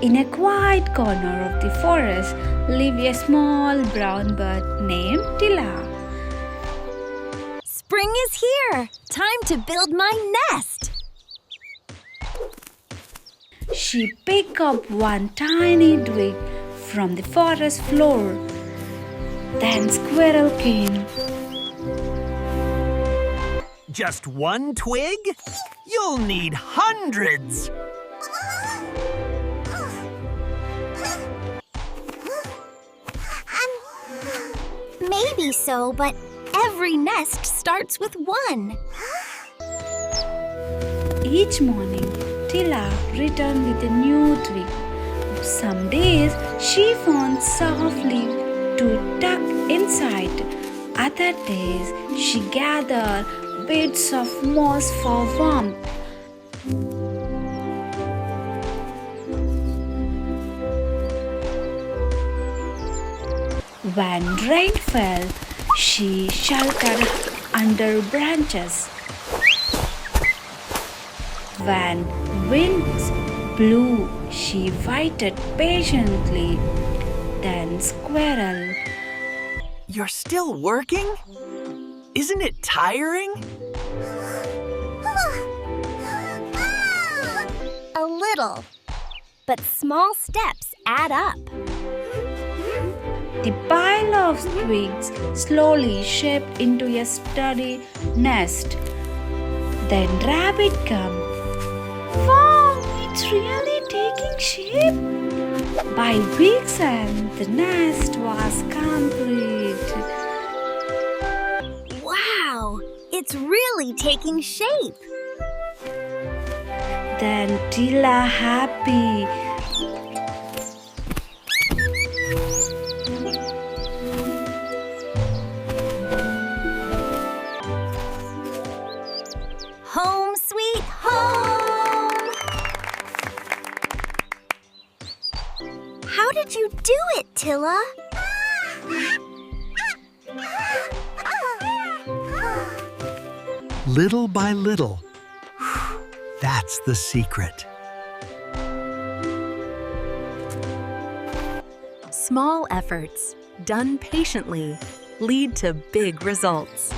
In a quiet corner of the forest lived a small brown bird named Tila. Spring is here! Time to build my nest! She picked up one tiny twig from the forest floor. Then Squirrel came. Just one twig? You'll need hundreds! Maybe so, but every nest starts with one. Each morning, Tila returned with a new twig. Some days she found soft leaf to tuck inside. Other days she gathered bits of moss for warmth. When rain fell, she sheltered under branches. When winds blew, she waited patiently. Then Squirrel. You're still working? Isn't it tiring? A little. But small steps add up. The pile of twigs slowly shaped into a sturdy nest. Then Rabbit came. Wow, it's really taking shape. By week's end, the nest was complete. Wow, it's really taking shape. Then Tila happy. Home sweet home! How did you do it, Tila? Little by little. That's the secret. Small efforts, done patiently, lead to big results.